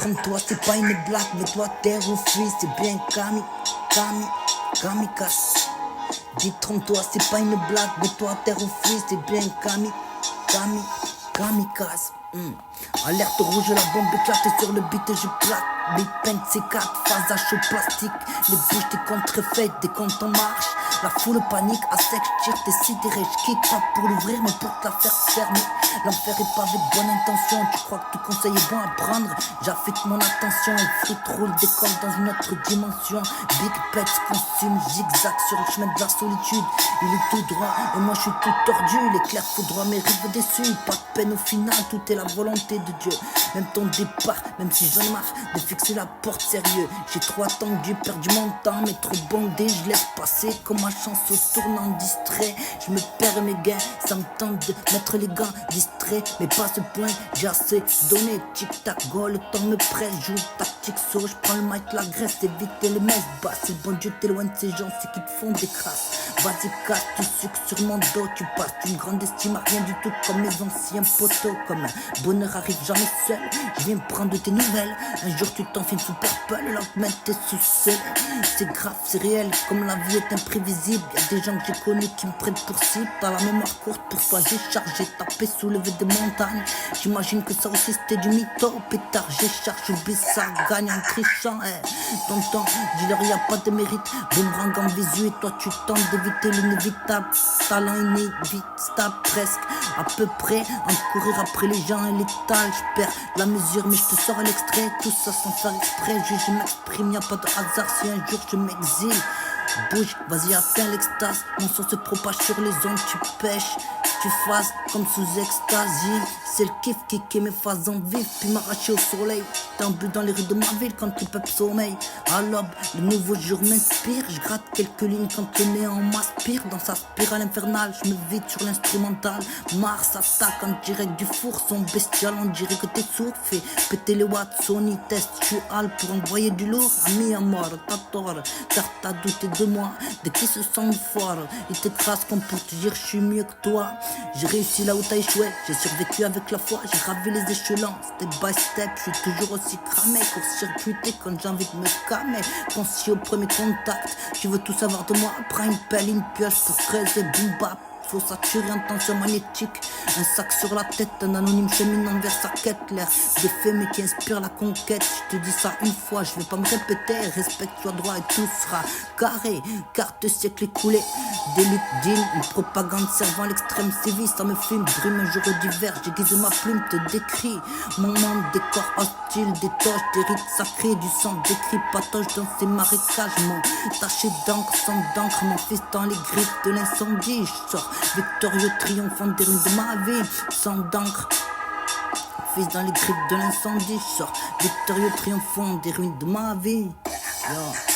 Détrompe-toi, c'est pas une blague, mais toi t'es refus, c'est bien kamikaze. Détrompe-toi, c'est pas une blague, mais toi t'es refus, c'est bien kamikaze. Alerte rouge, la bombe éclate sur le beat et je plaque. Mes peines C4, phase à chaud plastique. Les bouches des contrefaites, dès quand on marche. La foule panique, à sec, tire tes sidérés. J'quitte pas pour l'ouvrir, mais pour te la faire fermer. L'enfer est pas avec bonne intention. Tu crois que tout conseil est bon à prendre? J'affecte mon attention. Et frites roule, décolle dans une autre dimension. Big Pets consume, zigzag sur le chemin de la solitude. Il est tout droit, et moi je suis tout tordu. L'éclair foudroie mes rives déçus. Pas de peine au final, tout est la volonté de Dieu. Même ton départ, même si j'en ai marre de fixer la porte sérieux. J'ai trop attendu, perdu mon temps, mais trop bondé, je laisse passer comme ma chance au tournant distrait. Je me perds mes gains, ça me tente de mettre les gants distrait, mais pas à ce point, j'ai assez donné. Tic tac go, le temps me presse, joue tactique saut, je prends le mic, la graisse, éviter les messes basses. C'est bon Dieu t'éloigne de ces gens, c'est qui te font des crasses. Vas-y casse, tu sucres sur mon dos, tu passes d'une grande estime à rien du tout comme mes anciens poteaux. Comme un bonheur arrive jamais seul, je viens prendre de tes nouvelles. Un jour tu t'enfiles sous purple, l'autre met tes sous-soleil. C'est grave, c'est réel, comme la vie est imprévisible. Y'a des gens que j'ai connus qui me prennent pour cible. T'as la mémoire courte, pour toi j'ai chargé, tapé, soulevé des montagnes. J'imagine que ça aussi c'était du mytho. Pétard, j'ai chargé, oublie ça, gagne en trichant. Tonton, dis-leur y'a pas de mérite. Boomerang en visu et toi tu tentes d'éviter l'inévitable. Talent inévitable presque, à peu près. En courir après les gens et l'étal. Je perds la mesure mais je te sors l'extrait. Tout ça sans faire exprès, je m'exprime, y'a pas de hasard si un jour je m'exile. Bouge, vas-y atteins l'extase. Mon son se propage sur les ondes, tu pêches. Tu fasses comme sous extasie. C'est le kiff qui mes phases en vif. Puis m'arracher au soleil. T'embues dans les rues de ma ville quand le peuple sommeille. À l'aube, le nouveau jour m'inspire. Je gratte quelques lignes quand le néant m'aspire. Dans sa spirale infernale, je me vide sur l'instrumental. Mars attaque en direct du four. Son bestial, on dirait que t'es sourd. Fait péter les watts, Sony test. Je suis hal pour envoyer du lourd. Ami à mort, t'as tort. Car t'as douté de moi. Dès qu'ils se sentent forts, ils t'écrasent comme pour te dire je suis mieux que toi. J'ai réussi là où t'as échoué, j'ai survécu avec la foi, j'ai gravé les échelons, step by step, je suis toujours aussi cramé, court-circuité quand j'ai envie de me calmer, conscient au premier contact, tu veux tout savoir de moi, prends une pelle, une pioche pour creuser, boum bap. Faut saturer en tension magnétique. Un sac sur la tête, un anonyme cheminant vers sa quête. L'air défait mais qui inspire la conquête. Je te dis ça une fois, je vais pas me répéter. Respecte-toi droit et tout sera carré. Carte siècle écoulé. Des luttes dignes, une propagande servant l'extrême civis. Ça me fume, brume un jour d'hiver. J'aiguise ma plume, te décrit. Mon monde, décor hostile, des toches, des rites sacrés. Du sang décrit, patoche dans ces marécages. Mon taché d'encre, sang d'encre. Mon fils dans les griffes de l'incendie. Je sors victorieux, triomphant des ruines de ma vie, sang d'encre. Fils dans les griffes de l'incendie, je sors victorieux, triomphant des ruines de ma vie. Yo.